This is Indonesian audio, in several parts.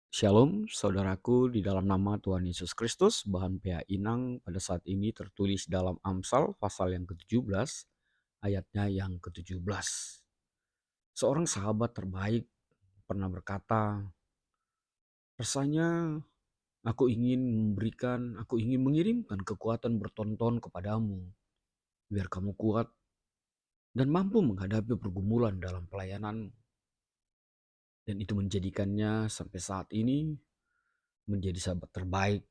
Shalom, saudaraku di dalam nama Tuhan Yesus Kristus. Bahan PA Inang pada saat ini tertulis dalam Amsal pasal yang ke-17, ayatnya yang ke-17. Seorang sahabat terbaik pernah berkata, rasanya aku ingin mengirimkan kekuatan bertonton kepadamu, biar kamu kuat dan mampu menghadapi pergumulan dalam pelayananmu. Dan itu menjadikannya sampai saat ini menjadi sahabat terbaik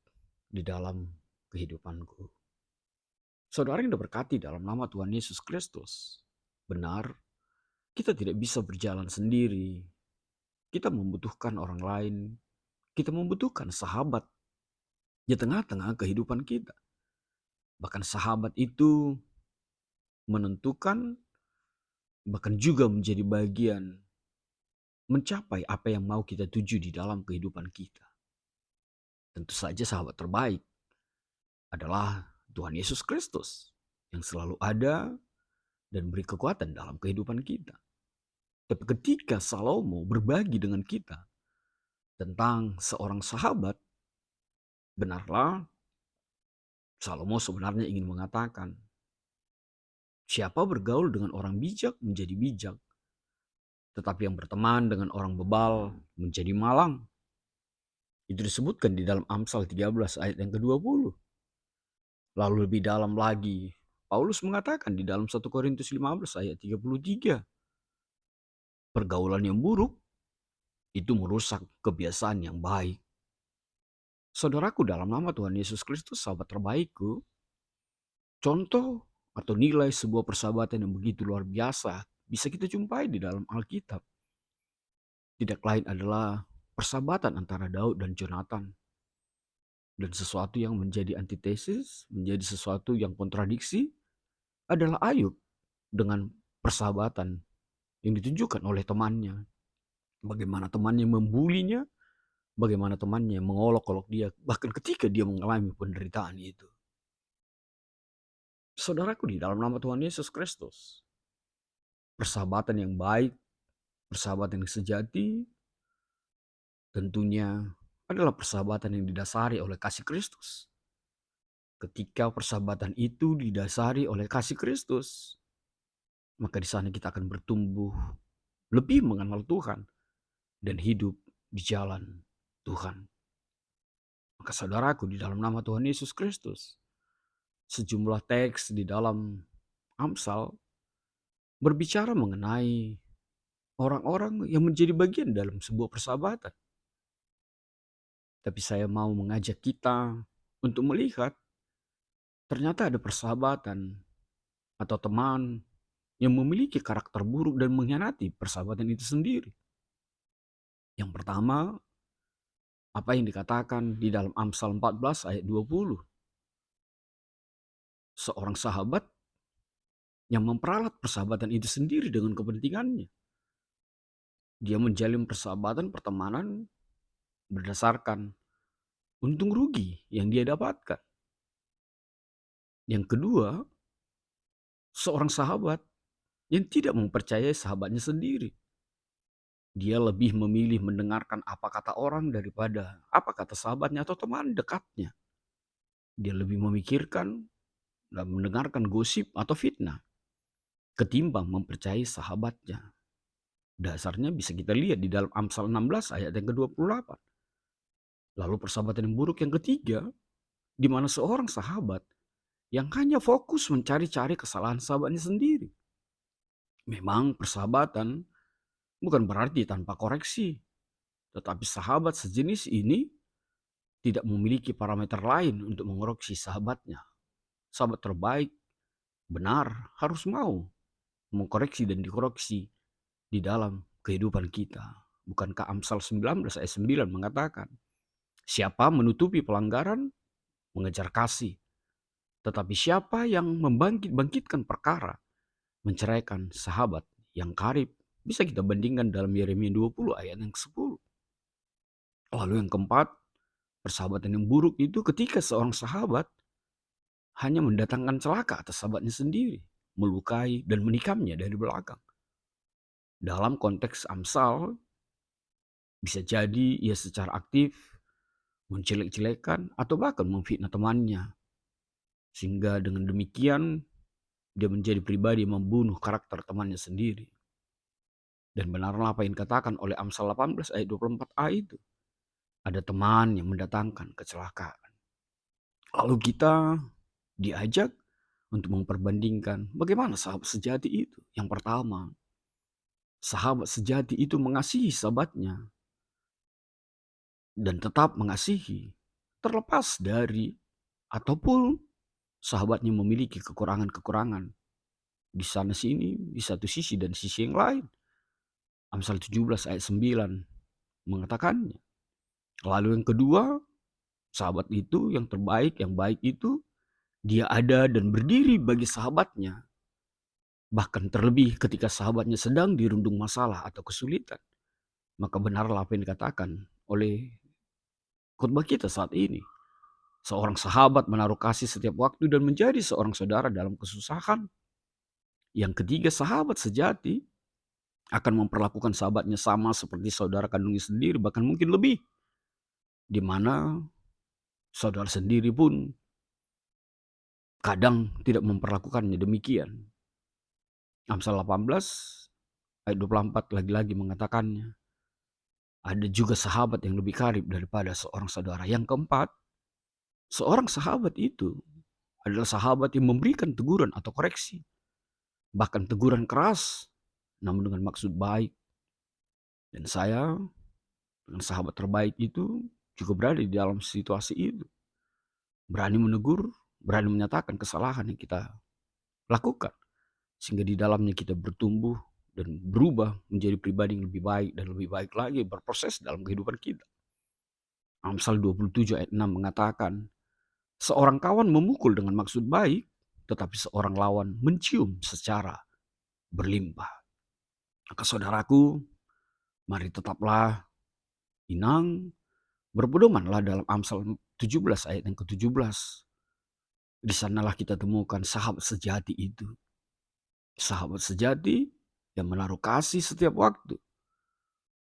di dalam kehidupanku. Saudara yang diberkati dalam nama Tuhan Yesus Kristus. Benar, kita tidak bisa berjalan sendiri. Kita membutuhkan orang lain. Kita membutuhkan sahabat di tengah-tengah kehidupan kita. Bahkan sahabat itu menentukan, bahkan juga menjadi bagian mencapai apa yang mau kita tuju di dalam kehidupan kita. Tentu saja sahabat terbaik adalah Tuhan Yesus Kristus yang selalu ada dan beri kekuatan dalam kehidupan kita. Tapi ketika Salomo berbagi dengan kita tentang seorang sahabat, benarlah Salomo sebenarnya ingin mengatakan, siapa bergaul dengan orang bijak menjadi bijak, tetapi yang berteman dengan orang bebal menjadi malang. Itu disebutkan di dalam Amsal 13 ayat yang ke-20. Lalu lebih dalam lagi, Paulus mengatakan di dalam 1 Korintus 15 ayat 33, pergaulan yang buruk itu merusak kebiasaan yang baik. Saudaraku, dalam nama Tuhan Yesus Kristus, sahabat terbaikku, contoh atau nilai sebuah persahabatan yang begitu luar biasa bisa kita jumpai di dalam Alkitab. Tidak lain adalah persahabatan antara Daud dan Jonathan. Dan sesuatu yang menjadi antitesis, menjadi sesuatu yang kontradiksi adalah Ayub dengan persahabatan yang ditunjukkan oleh temannya. Bagaimana temannya membulinya, bagaimana temannya mengolok-olok dia, bahkan ketika dia mengalami penderitaan itu. Saudaraku di dalam nama Tuhan Yesus Kristus, persahabatan yang baik, persahabatan yang sejati, tentunya adalah persahabatan yang didasari oleh kasih Kristus. Ketika persahabatan itu didasari oleh kasih Kristus, maka di sana kita akan bertumbuh lebih mengenal Tuhan dan hidup di jalan Tuhan. Maka saudaraku di dalam nama Tuhan Yesus Kristus, sejumlah teks di dalam Amsal berbicara mengenai orang-orang yang menjadi bagian dalam sebuah persahabatan. Tapi saya mau mengajak kita untuk melihat ternyata ada persahabatan atau teman yang memiliki karakter buruk dan mengkhianati persahabatan itu sendiri. Yang pertama, apa yang dikatakan di dalam Amsal 14 ayat 20. Seorang sahabat yang memperalat persahabatan itu sendiri dengan kepentingannya. Dia menjalin persahabatan pertemanan berdasarkan untung rugi yang dia dapatkan. Yang kedua, seorang sahabat yang tidak mempercayai sahabatnya sendiri. Dia lebih memilih mendengarkan apa kata orang daripada apa kata sahabatnya atau teman dekatnya. Dia lebih memikirkan dan mendengarkan gosip atau fitnah ketimbang mempercayai sahabatnya. Dasarnya bisa kita lihat di dalam Amsal 16 ayat yang ke-28. Lalu persahabatan yang buruk yang ketiga, di mana seorang sahabat yang hanya fokus mencari-cari kesalahan sahabatnya sendiri. Memang persahabatan bukan berarti tanpa koreksi, tetapi sahabat sejenis ini tidak memiliki parameter lain untuk mengoreksi sahabatnya. Sahabat terbaik benar harus mau mengkoreksi dan dikoreksi di dalam kehidupan kita. Bukankah Amsal 19 ayat 9 mengatakan, siapa menutupi pelanggaran mengejar kasih, tetapi siapa yang membangkitkan perkara menceraikan sahabat yang karib. Bisa kita bandingkan dalam Yeremia 20 ayat yang ke-10. Lalu yang keempat, persahabatan yang buruk itu ketika seorang sahabat hanya mendatangkan celaka atas sahabatnya sendiri, melukai dan menikamnya dari belakang. Dalam konteks Amsal, Bisa jadi ia secara aktif menjelek-jelekan atau bahkan memfitnah temannya. Sehingga dengan demikian dia menjadi pribadi yang membunuh karakter temannya sendiri. Dan benarlah apa yang dikatakan oleh Amsal 18 ayat 24a itu. Ada teman yang mendatangkan kecelakaan. Lalu kita diajak untuk memperbandingkan bagaimana sahabat sejati itu. Yang pertama, sahabat sejati itu mengasihi sahabatnya dan tetap mengasihi terlepas dari ataupun sahabatnya memiliki kekurangan-kekurangan di sana sini, di satu sisi dan sisi yang lain. Amsal 17 ayat 9 mengatakannya. Lalu yang kedua, sahabat itu yang terbaik, yang baik itu dia ada dan berdiri bagi sahabatnya. Bahkan terlebih ketika sahabatnya sedang dirundung masalah atau kesulitan. Maka benarlah apa yang dikatakan oleh khotbah kita saat ini. Seorang sahabat menaruh kasih setiap waktu dan menjadi seorang saudara dalam kesusahan. Yang ketiga, sahabat sejati akan memperlakukan sahabatnya sama seperti saudara kandungnya sendiri, bahkan mungkin lebih. Di mana saudara sendiri pun kadang tidak memperlakukannya demikian. Amsal 18 ayat 24 lagi-lagi mengatakannya. Ada juga sahabat yang lebih karib daripada seorang saudara. Yang keempat, seorang sahabat itu adalah sahabat yang memberikan teguran atau koreksi. Bahkan teguran keras, namun dengan maksud baik. Dan saya dengan sahabat terbaik itu juga berada di dalam situasi itu. Berani menegur, berani menyatakan kesalahan yang kita lakukan. Sehingga di dalamnya kita bertumbuh dan berubah menjadi pribadi yang lebih baik dan lebih baik lagi berproses dalam kehidupan kita. Amsal 27 ayat 6 mengatakan, seorang kawan memukul dengan maksud baik, tetapi seorang lawan mencium secara berlimpah. Maka saudaraku, mari tetaplah inang, berpedomanlah dalam Amsal 17 ayat yang ke-17. Di sanalah kita temukan sahabat sejati itu. Sahabat sejati yang menaruh kasih setiap waktu.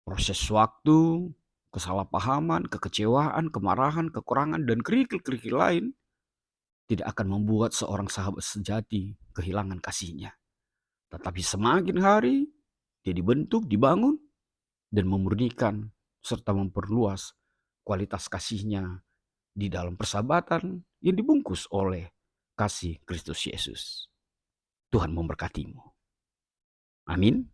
Proses waktu, kesalahpahaman, kekecewaan, kemarahan, kekurangan, dan kerikil-kerikil lain tidak akan membuat seorang sahabat sejati kehilangan kasihnya. Tetapi semakin hari dia dibentuk, dibangun, dan memurnikan serta memperluas kualitas kasihnya di dalam persahabatan yang dibungkus oleh kasih Kristus Yesus. Tuhan memberkatimu. Amin.